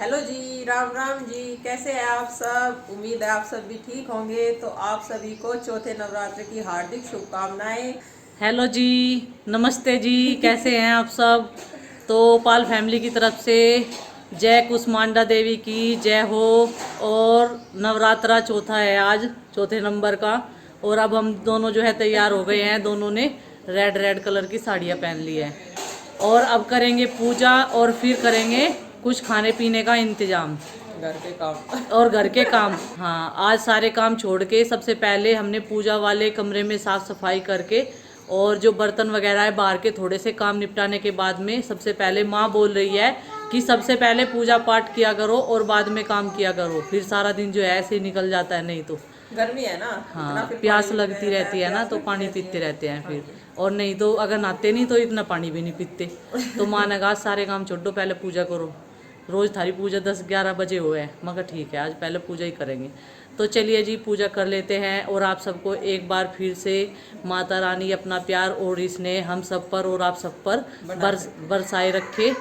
Hello जी, राम राम जी। कैसे हैं आप सब? उम्मीद है आप सब भी ठीक होंगे। तो आप सभी को चौथे नवरात्र की हार्दिक शुभकामनाएं। हेलो जी। नमस्ते जी। कैसे हैं आप सब? तो पाल फैमिली की तरफ से जय कुसमांडा देवी की जय हो। और नवरात्रा चौथा है आज, चौथे नंबर का। और अब हम दोनों जो है तैयार हो गए हैं, दोनों ने रेड रेड कलर की साड़ियाँ पहन ली है। और अब करेंगे पूजा और फिर करेंगे कुछ खाने पीने का इंतजाम घर के काम। और घर के काम। हाँ, आज सारे काम छोड़ के सबसे पहले हमने पूजा वाले कमरे में साफ सफाई करके और जो बर्तन वगैरह है बाहर के थोड़े से काम निपटाने के बाद में सबसे पहले माँ बोल रही है कि सबसे पहले पूजा पाठ किया करो और बाद में काम किया करो, फिर सारा दिन जो है ऐसे ही निकल जाता है। नहीं तो गर्मी है ना, इतना हाँ, फिर पानी प्यास भी पीने लगती रहता है, रहती है ना, प्यास तो लगती पानी रहती पीते है। रहते हैं हाँ फिर। जी। और नहीं तो अगर नहाते नहीं तो इतना पानी भी नहीं पीते। तो माँ ने कहा सारे काम छोड़ दो, पहले पूजा करो। रोज थारी पूजा 10-11 बजे हुए है, मगर ठीक है आज पहले पूजा ही करेंगे। तो चलिए जी, पूजा कर लेते हैं। और आप सबको एक बार फिर से माता रानी अपना प्यार और स्नेह हम सब पर और आप सब पर बरसाए रखे।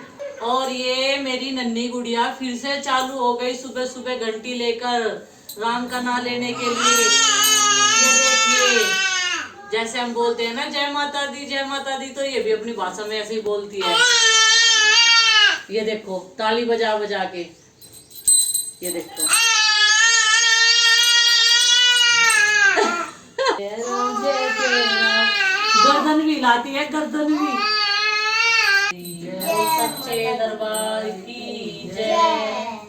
और ये मेरी नन्ही गुड़िया फिर से चालू हो गई सुबह सुबह घंटी लेकर राम का नाम लेने के लिए। ये देखिए, जैसे हम बोलते हैं ना जय माता दी, तो ये भी अपनी भाषा में ऐसे ही बोलती है। ये देखो ताली बजा बजा के, ये देखो। गर्दन भी हिलाती है, गर्दन भी। जय सच्चे दरबार की जय।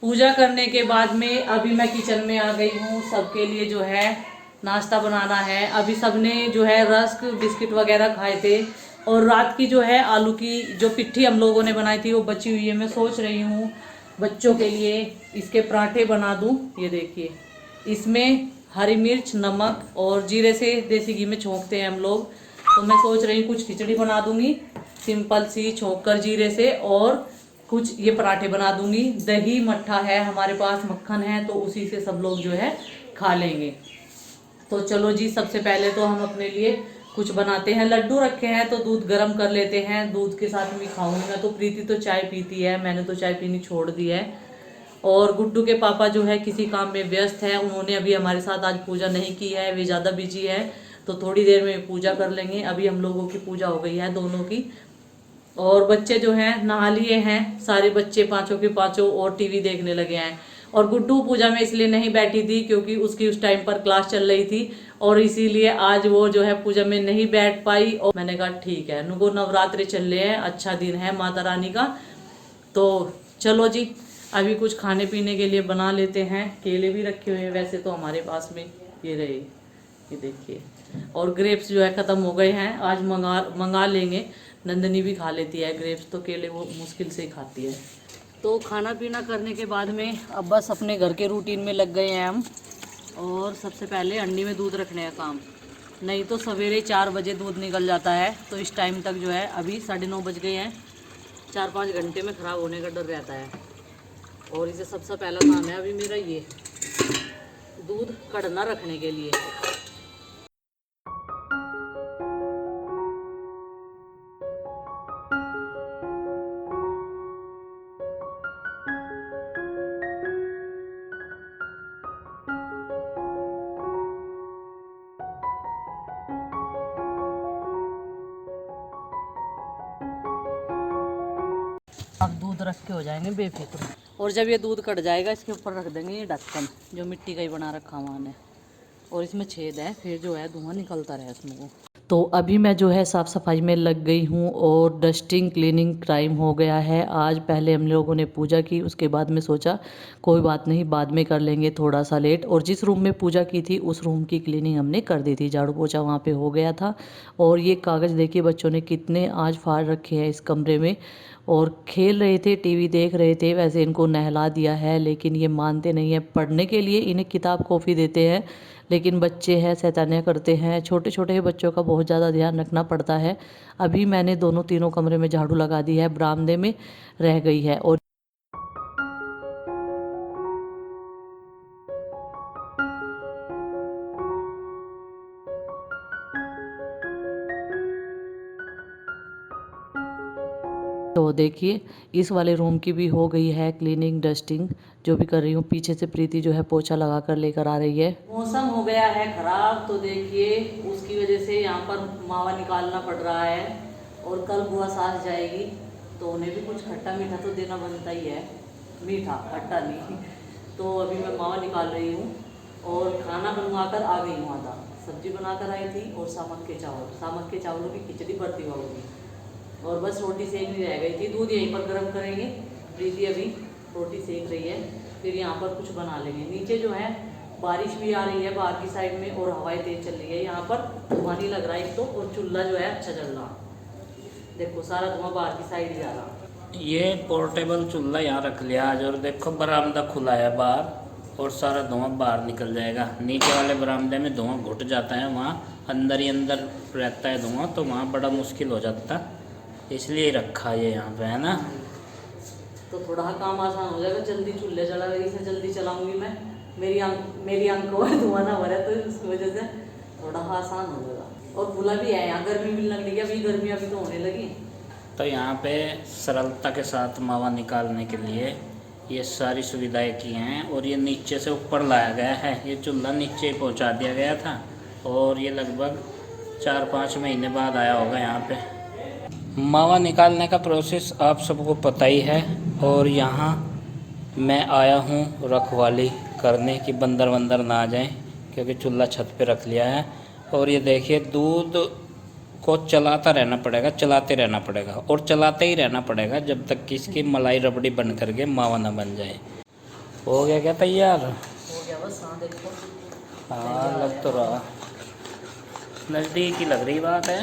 पूजा करने के बाद में अभी मैं किचन में आ गई हूँ। सबके लिए जो है नाश्ता बनाना है। अभी सबने जो है रस्क बिस्किट वगैरह खाए थे। और रात की जो है आलू की जो पिट्ठी हम लोगों ने बनाई थी वो बची हुई है। मैं सोच रही हूँ बच्चों के लिए इसके पराठे बना दूँ। ये देखिए, इसमें हरी मिर्च, नमक और जीरे से देसी घी में छोंकते हैं हम लोग। तो मैं सोच रही हूँ कुछ खिचड़ी बना दूंगी सिंपल सी, छोंक कर जीरे से। और कुछ ये पराठे बना दूंगी। दही मट्ठा है हमारे पास, मक्खन है, तो उसी से सब लोग जो है खा लेंगे। तो चलो जी, सबसे पहले तो हम अपने लिए कुछ बनाते हैं। लड्डू रखे हैं तो दूध गर्म कर लेते हैं, दूध के साथ में खाऊंगी मैं। तो प्रीति तो चाय पीती है, मैंने तो चाय पीनी छोड़ दी है। और गुड्डू के पापा जो है किसी काम में व्यस्त है, उन्होंने अभी हमारे साथ आज पूजा नहीं की है, वे ज़्यादा बिजी है। तो थोड़ी देर में पूजा कर लेंगे। अभी हम लोगों की पूजा हो गई है दोनों की। और बच्चे जो हैं नहा लिए हैं, सारे बच्चे पांचों के पांचों, और टीवी देखने लगे हैं। और गुड्डू पूजा में इसलिए नहीं बैठी थी क्योंकि उसकी उस टाइम पर क्लास चल रही थी, और इसीलिए आज वो जो है पूजा में नहीं बैठ पाई। और मैंने कहा ठीक है, नुगो नवरात्रि चल रहे हैं, अच्छा दिन है माता रानी का। तो चलो जी, अभी कुछ खाने पीने के लिए बना लेते हैं। केले भी रखे हुए हैं वैसे तो हमारे पास में, ये रहे, ये देखिए। और ग्रेप्स जो है ख़त्म हो गए हैं, आज मंगा मंगा लेंगे। नंदनी भी खा लेती है ग्रेप्स, तो केले वो मुश्किल से ही खाती है। तो खाना पीना करने के बाद में अब बस अपने घर के रूटीन में लग गए हैं हम। और सबसे पहले अंडी में दूध रखने का काम, नहीं तो सवेरे 4 बजे दूध निकल जाता है। तो इस टाइम तक जो है अभी 9:30 बज गए हैं, 4-5 घंटे में ख़राब होने का डर रहता है। और इसे सबसे पहला काम है अभी मेरा ये दूध कड़ना रखने के लिए। अब दूध रख के हो जाएंगे बेफिक्र। और जब ये दूध कट जाएगा इसके ऊपर रख देंगे ये ढक्कन, जो मिट्टी का ही बना रखा हुआ है। और इसमें छेद है, फिर जो है धुआं निकलता रहे इसमें वो। तो अभी मैं जो है साफ़ सफाई में लग गई हूँ और डस्टिंग क्लीनिंग टाइम हो गया है। आज पहले हम लोगों ने पूजा की, उसके बाद में सोचा कोई बात नहीं, बाद में कर लेंगे थोड़ा सा लेट। और जिस रूम में पूजा की थी उस रूम की क्लीनिंग हमने कर दी थी, झाड़ू पोछा वहाँ पे हो गया था। और ये कागज़ देखिए बच्चों ने कितने आज फाड़ रखे हैं इस कमरे में। और खेल रहे थे, टीवी देख रहे थे। वैसे इनको नहला दिया है लेकिन ये मानते नहीं है। पढ़ने के लिए इन्हें किताब कॉपी देते हैं लेकिन बच्चे हैं, शैतानियाँ करते हैं। छोटे छोटे बच्चों का बहुत ज़्यादा ध्यान रखना पड़ता है। अभी मैंने दोनों तीनों कमरे में झाड़ू लगा दी है, बरामदे में रह गई है। और तो देखिए इस वाले रूम की भी हो गई है क्लीनिंग, डस्टिंग जो भी कर रही हूँ। पीछे से प्रीति जो है पोछा लगा कर लेकर आ रही है। मौसम हो गया है खराब, तो देखिए उसकी वजह से यहाँ पर मावा निकालना पड़ रहा है। और कल बुआ सास जाएगी तो उन्हें भी कुछ खट्टा मीठा तो देना बनता ही है, मीठा खट्टा नहीं। तो अभी मैं मावा निकाल रही हूँ और खाना बनवा कर आ गई हूँ। आधा सब्जी बना कर आई थी और सामक के चावलों की खिचड़ी भरती होगी और बस रोटी सेकनी रह गई थी। दूध यहीं पर गर्म करेंगे, प्रीति अभी रोटी सेक रही है, फिर यहाँ पर कुछ बना लेंगे। नीचे जो है बारिश भी आ रही है बाहर की साइड में और हवाएं तेज चल रही है। यहाँ पर धुआं नहीं लग रहा है एक तो, और चूल्हा जो है अच्छा चल रहा। देखो सारा धुआं बाहर की साइड ही जा रहा। ये पोर्टेबल चूल्हा यहाँ रख लिया आज, और देखो बरामदा खुला है बाहर और सारा धुआं बाहर निकल जाएगा। नीचे वाले बरामदे में धुआं घुट जाता है, वहाँ अंदर ही अंदर रहता है धुआं, तो वहाँ बड़ा मुश्किल हो जाता, इसलिए रखा ये यहाँ पे, है ना। तो थोड़ा काम आसान हो जाएगा, जल्दी चूल्हे चला रही से जल्दी चलाऊंगी मैं। मेरी आंखों में धुआं ना भरे तो उसकी वजह से थोड़ा आसान हो जाएगा। और खुला भी है यहाँ, गर्मी भी लगने लगी, अभी गर्मी अभी तो होने लगी। तो यहाँ पे सरलता के साथ मावा निकालने के लिए ये सारी सुविधाएं की हैं। और ये नीचे से ऊपर लाया गया है, ये चूल्हा नीचे पहुँचा दिया गया था और ये लगभग 4-5 महीने बाद आया होगा यहाँ पे। मावा निकालने का प्रोसेस आप सबको पता ही है। और यहाँ मैं आया हूँ रखवाली करने कि बंदर वंदर ना आ जाए, क्योंकि चूल्हा छत पे रख लिया है। और ये देखिए दूध को चलाते रहना पड़ेगा और चलाते ही रहना पड़ेगा जब तक कि इसकी मलाई रबड़ी बन करके मावा ना बन जाए। हो गया क्या तैयार? हो गया बस। हाँ देखो, हाँ लग तो रहा, नज़दीक ही लग रही बात है।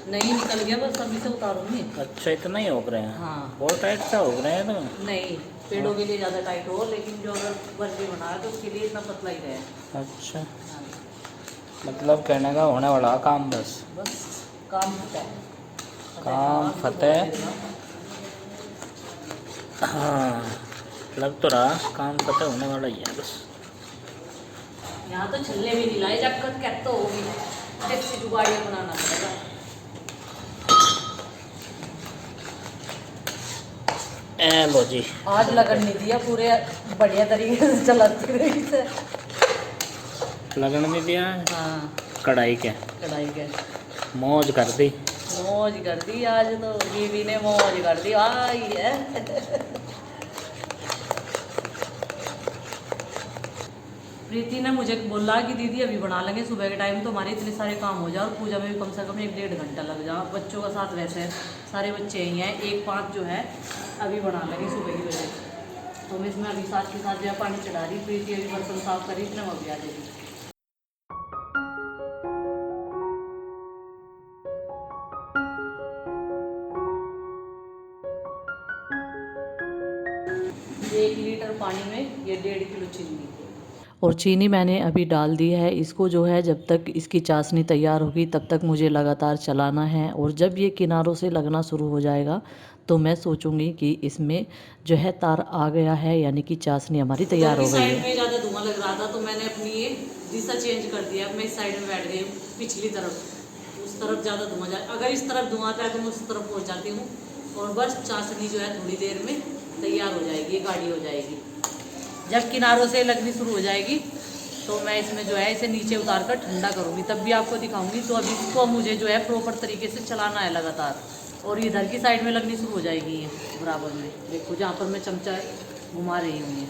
नहीं निकल गया बस, अभी से उतारूंगी। अच्छा इतना ही हो रहे हैं? हाँ बहुत टाइट सा हो रहे हैं तो। नहीं, पेड़ों के लिए ज़्यादा टाइट हो, लेकिन जो अगर बर्फी बना है तो उसके लिए इतना पतला ही रहे। अच्छा, हाँ, मतलब कहने का होने वाला काम, बस काम फतेह। काम फतेह। हाँ लग तो रहा काम फतेह होने वाला ही है बस। यहाँ तो छल्ले भी नहीं लाए, जब कट कहते तो होगी टैक्सी जुगाड़ियाँ बनाना पड़ेगा। ए लो जी, आज लगन नहीं दिया, पूरे बढ़िया तरीके से चलाती रही से। लगन नहीं दिया? हाँ कढ़ाई के मौज कर दी। मौज कर दी आज तो, बीवी ने मौज कर दी। आई है प्रीति ने मुझे बोला कि दीदी अभी बना लेंगे, सुबह के टाइम तो हमारे इतने सारे काम हो जाए और पूजा में भी कम से कम 1-1.5 घंटा लग जाए। बच्चों का साथ वैसे सारे बच्चे ही हैं, 1-5 जो है अभी बना लेंगे सुबह की वजह से। तो मैं इसमें अभी साथ के साथ जो है पानी चढ़ा रही, प्रीति अभी बर्तन साफ करी, इतने अभी आ जाएगी। ये 1 लीटर पानी में ये 1.5 किलो चीनी, और चीनी मैंने अभी डाल दी है। इसको जो है जब तक इसकी चाशनी तैयार होगी तब तक मुझे लगातार चलाना है। और जब ये किनारों से लगना शुरू हो जाएगा तो मैं सोचूंगी कि इसमें जो है तार आ गया है, यानी कि चाशनी हमारी तैयार हो गई है। साइड में ज़्यादा धुआं लग रहा था तो मैंने अपनी ये दिशा चेंज कर दिया। अब मैं इस साइड में बैठ गई हूँ, पिछली तरफ, उस तरफ ज़्यादा धुआं जाए। अगर इस तरफ धुआं आता है तो मैं उस तरफ पहुँच जाती हूँ और बस चाशनी जो है थोड़ी देर में तैयार हो जाएगी, गाढ़ी हो जाएगी। जब किनारों से लगनी शुरू हो जाएगी तो मैं इसमें जो है इसे नीचे उतार कर ठंडा करूँगी, तब भी आपको दिखाऊंगी। तो अभी इसको मुझे जो है प्रॉपर तरीके से चलाना है लगातार। और इधर की साइड में लगनी शुरू हो जाएगी ये बराबर में, देखो जहाँ पर मैं चमचा घुमा रही हूँ ये,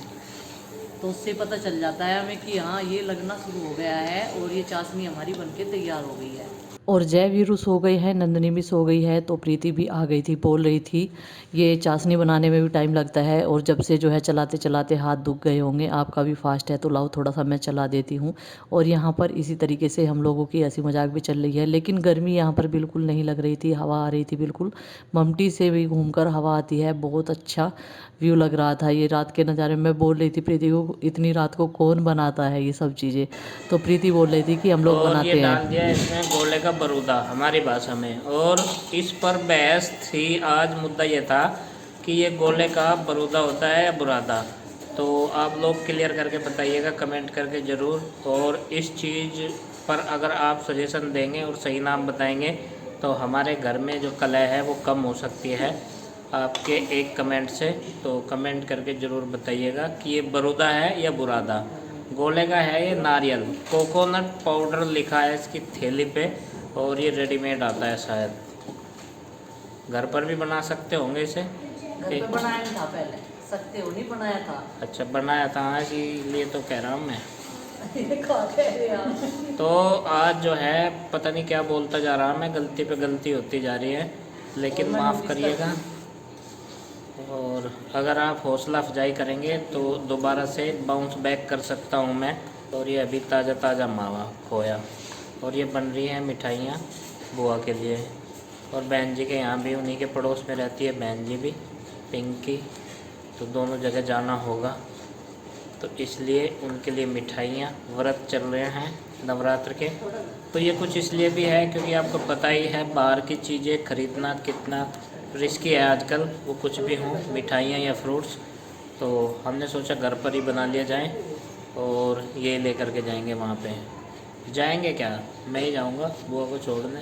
तो उससे पता चल जाता है हमें कि हाँ ये लगना शुरू हो गया है और ये चाशनी हमारी बनके तैयार हो गई है। और जय वीरू सो गई है, नंदनी भी सो गई है, तो प्रीति भी आ गई थी। बोल रही थी ये चाशनी बनाने में भी टाइम लगता है और जब से जो है चलाते चलाते हाथ दुख गए होंगे, आपका भी फास्ट है तो लाओ थोड़ा सा मैं चला देती हूँ। और यहाँ पर इसी तरीके से हम लोगों की हंसी मजाक भी चल रही है, लेकिन गर्मी यहाँ पर बिल्कुल नहीं लग रही थी, हवा आ रही थी बिल्कुल। ममटी से भी घूमकर हवा आती है, बहुत अच्छा व्यू लग रहा था ये रात के नज़ारे। मैं बोल रही थी प्रीति को इतनी रात को कौन बनाता है ये सब चीज़ें, तो प्रीति बोल रही थी कि हम लोग और ये बनाते डाल हैं। दिया इसमें गोले का बरूदा हमारी भाषा में। और इस पर बहस थी, आज मुद्दा ये था कि ये गोले का बरूदा होता है या बुरादा। तो आप लोग क्लियर करके बताइएगा कमेंट करके ज़रूर। और इस चीज़ पर अगर आप सजेशन देंगे और सही नाम बताएंगे तो हमारे घर में जो कलह है वो कम हो सकती है आपके एक कमेंट से। तो कमेंट करके ज़रूर बताइएगा कि ये बरूदा है या बुरादा। गोले का है ये नारियल, कोकोनट पाउडर लिखा है इसकी थैली पे, और ये रेडीमेड आता है शायद। घर पर भी बना सकते होंगे इसे। घर पे बनाया नहीं था पहले, सकते हो नहीं बनाया था। अच्छा बनाया था, हाँ, इसीलिए तो कह रहा हूँ मैं। क्या कह रहे हैं आप? तो आज जो है पता नहीं क्या बोलता जा रहा, मैं गलती पे गलती होती जा रही है, लेकिन माफ़ करिएगा। और अगर आप हौसला अफजाई करेंगे तो दोबारा से बाउंस बैक कर सकता हूँ मैं। और ये अभी ताज़ा ताज़ा मावा खोया, और ये बन रही हैं मिठाइयाँ बुआ के लिए। और बहन जी के यहाँ भी, उन्हीं के पड़ोस में रहती है बहन जी भी, पिंकी, तो दोनों जगह जाना होगा, तो इसलिए उनके लिए मिठाइयाँ। व्रत चल रहे हैं नवरात्र के, तो ये कुछ इसलिए भी है क्योंकि आपको पता ही है बाहर की चीज़ें खरीदना कितना रिस्की है आजकल, वो कुछ भी हों, मिठाइयाँ या फ्रूट्स। तो हमने सोचा घर पर ही बना लिया जाए, और ये लेकर के जाएंगे वहाँ पे। जाएंगे क्या, मैं ही जाऊँगा बुआ को छोड़ने।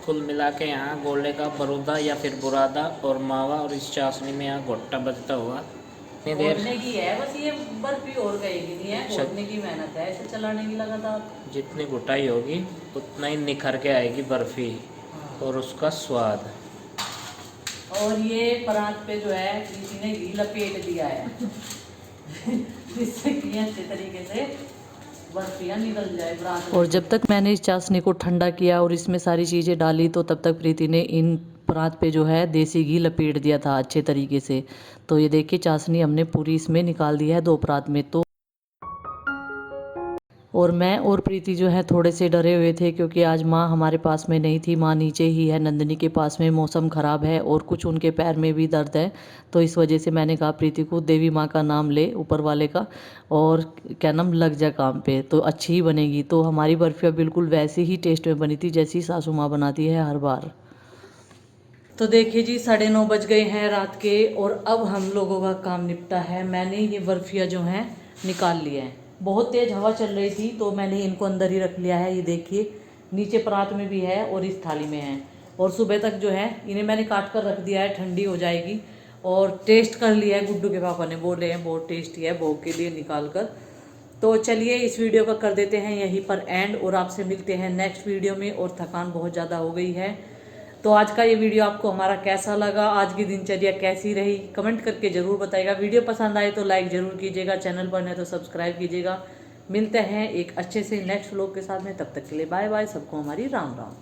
कुल मिला के यहाँ गोले का बरूदा या फिर बुरादा और मावा और इस चाशनी में यहाँ घोट्टा बजता हुआ इतनी देर। घोटने की है बस, ये बर्फी और कहेगी नहीं है, घोटने की मेहनत है, ऐसे चलाने की लगातार। जितनी घुटाई होगी उतना ही निखर के आएगी बर्फ़ी और उसका स्वाद। और ये परात पे जो है किसी ने घी लपेट दिया है जिससे कि अच्छे तरीके से बर्फियाँ निकल जाए परात। और जब तक मैंने इस चाशनी को ठंडा किया और इसमें सारी चीज़ें डाली, तो तब तक प्रीति ने इन परात पे जो है देसी घी लपेट दिया था अच्छे तरीके से। तो ये देखिए चाशनी हमने पूरी इसमें निकाल दी है 2 परात में। तो और मैं और प्रीति जो है थोड़े से डरे हुए थे क्योंकि आज माँ हमारे पास में नहीं थी, माँ नीचे ही है नंदनी के पास में। मौसम ख़राब है और कुछ उनके पैर में भी दर्द है, तो इस वजह से मैंने कहा प्रीति को देवी माँ का नाम ले, ऊपर वाले का, और क्या नाम लग जा काम पे तो अच्छी ही बनेगी। तो हमारी बर्फियाँ बिल्कुल वैसे ही टेस्ट में बनी थी जैसी सासू माँ बनाती है हर बार। तो देखिए जी 9:30 बज गए हैं रात के, और अब हम लोगों का काम निपटा है। मैंने ये बर्फियाँ जो हैं निकाल लिए हैं। बहुत तेज़ हवा चल रही थी तो मैंने इनको अंदर ही रख लिया है। ये देखिए नीचे परात में भी है और इस थाली में है। और सुबह तक जो है इन्हें मैंने काट कर रख दिया है, ठंडी हो जाएगी। और टेस्ट कर लिया है, गुड्डू के पापा ने बोल रहे हैं बहुत टेस्टी है, भोग के लिए निकाल कर। तो चलिए इस वीडियो का कर देते हैं यहीं पर एंड, और आपसे मिलते हैं नेक्स्ट वीडियो में। और थकान बहुत ज़्यादा हो गई है। तो आज का ये वीडियो आपको हमारा कैसा लगा, आज की दिनचर्या कैसी रही, कमेंट करके ज़रूर बताइएगा। वीडियो पसंद आए तो लाइक ज़रूर कीजिएगा, चैनल पर नहीं तो सब्सक्राइब कीजिएगा। मिलते हैं एक अच्छे से नेक्स्ट व्लॉग के साथ में, तब तक के लिए बाय बाय, सबको हमारी राम राम।